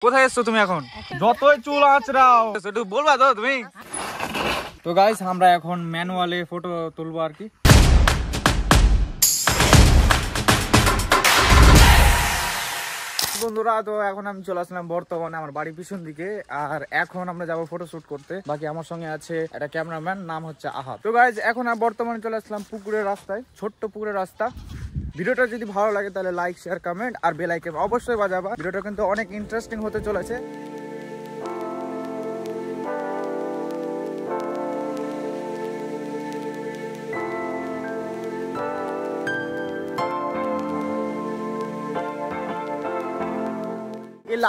কোথায় এসছো তুমি এখন? যতই চুল আঁচড়াও একটু বলবা তো তুমি। তো গাইস আমরা এখন ম্যানুয়ালে ফটো তুলবো আর কি। বন্ধুরা, তো এখন আমি চলে আসলাম বর্তমানে আমার বাড়ির পিছন দিকে, আর এখন আমরা যাবো ফটো শুট করতে। বাকি আমার সঙ্গে আছে একটা ক্যামেরাম্যান, নাম হচ্ছে আহাদ। তো গাইস এখন আমি বর্তমানে চলে আসলাম পুকুরের রাস্তায়, ছোট্ট পুকুরের রাস্তা। ভিডিওটা যদি ভালো লাগে তাহলে লাইক, শেয়ার, কমেন্ট আর বেল আইকন অবশ্যই বাজাবা। ভিডিওটা কিন্তু অনেক ইন্টারেস্টিং হতে চলেছে।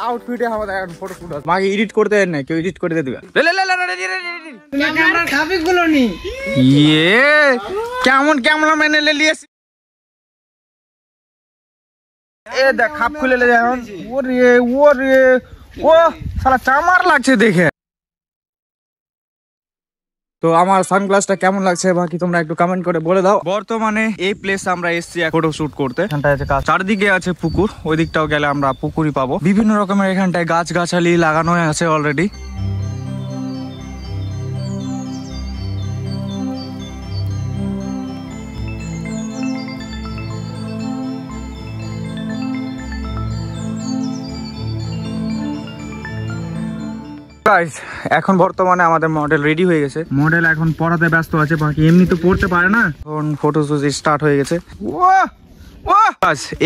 আউটফিটে আমাদের এখন ফটো শুট আছে। মাকে এডিট করতে দেন না, কেউ এডিট করে দিয়ে দিবে। কেমন ক্যামেরাম্যান এলে লিয়েছি। এ দেখ খাপ খুলে লে এখন। ওরে ওরে ও শালা চামার লাগছে দেখে। তো আমার সানগ্লাসটা কেমন লাগছে বাকি তোমরা একটু কমেন্ট করে বলে দাও। বর্তমানে এই প্লেস আমরা এসেছি ফটো শুট করতে। এখানটায় আছে গাছ, চারদিকে আছে পুকুর, ওই দিকটাও গেলে আমরা পুকুরই পাবো। বিভিন্ন রকমের এখানটায় গাছ গাছালি লাগানো আছে অলরেডি। এখন বর্তমানে আমাদের মডেল রেডি হয়ে গেছে। মডেল এখন পড়াতে ব্যস্ত আছে, বাকি এমনি তো পড়তে পারে না। এখন ফটো শুট স্টার্ট হয়ে গেছে।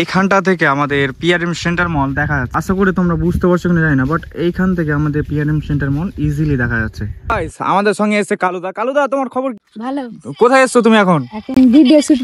এখানটা থেকে আমাদের পিআরএম সেন্টার মল দেখা যাচ্ছে। আশা করি তোমরা বুঝতে পারছো কিনা জানি না, বাট এইখান থেকে আমাদের পিআরএম সেন্টার মল ইজিলি দেখা যাচ্ছে। আমাদের সঙ্গে এসেছে কালুদা। কালুদা, তোমার খবর ভালো? কোথায় এসছো তুমি এখন? Video shoot.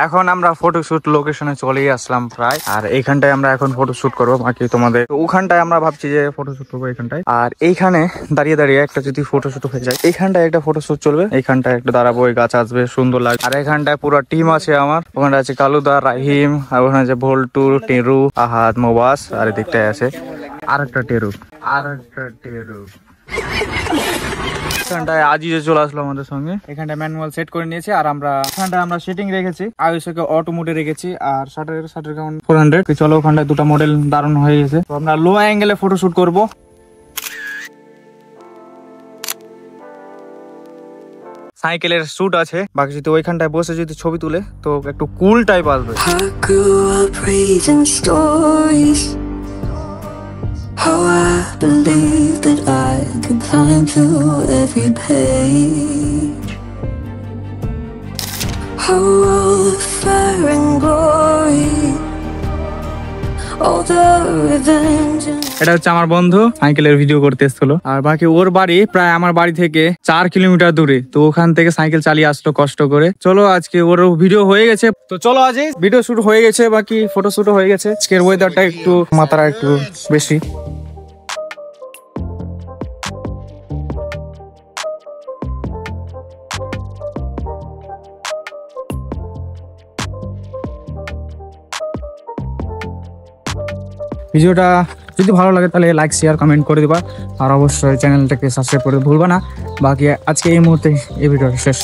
এখন আমরা ফটো শুট লোকেশনে চলেই আসলাম প্রায়, আর এইখানটায় আমরা এখন ফটো শুট করবো। বাকি তোমাদের ওখানটায় আমরা ভাবছি যে ফটো শুট করবো এইখানটায়, আর এইখানে দাঁড়িয়ে দাঁড়িয়ে একটা যদি ফটো শুট হয়ে যায়, এইখানটায় একটা ফটো শুট চলবে। এইখানটায় একটা দাঁড়াবো, ওই গাছ আসবে, সুন্দর লাগবে। আর এখানটায় পুরো টিম আছে আমার। ওখানে আছে কালুদা, রাহিম, আর ওখানে আছে ভোল্টু, টেরু, আহাদ, মোবাস, আর এদিকটায় আছে আরেকটা টেরু। এখানটায় আজিজে চলে আসলো আমাদের সঙ্গে। এখানটায় ম্যানুয়াল সেট করে নিয়েছি, আর আমরা এখানটায় আমরা সেটিং রেখেছি, আইএসওকে অটো মোডে রেখেছি, আর শাটার কাউন্ট 400। চলো ওখানটায় দুটো মডেল দারুণ হয়ে গেছে। তো আমরা লো অ্যাঙ্গেলে ফটো শুট করবো। সাইকেলের শুট আছে, বাকি যদি ওইখানটায় বসে যদি ছবি তুলে তো একটু কুল টাইপ আসবে। How I believe that I could climb through every page. How all the fire and glory, all the revenge. এটা হচ্ছে আমার বন্ধু, সাইকেলের ভিডিও করতে এসেছিল। আর বাকি ওর বাড়ি প্রায় আমার বাড়ি থেকে 4 কিলোমিটার দূরে, তো ওখান থেকে সাইকেল চালিয়ে আসলো কষ্ট করে। চলো আজকে ওর ভিডিও হয়ে গেছে, তো চলো আজ ভিডিও শুট হয়ে গেছে, বাকি ফটো শুট হয়ে গেছে। আজকের ওয়েদারটা একটু মাত্রা একটু বেশি। ভিডিওটা যদি ভালো লাগে তাহলে লাইক, শেয়ার, কমেন্ট করে দিবা, আর অবশ্যই চ্যানেলটাকে সাবস্ক্রাইব করতে ভুলবা না। বাকি আজকে এই মুহূর্তে এই ভিডিওটা শেষ।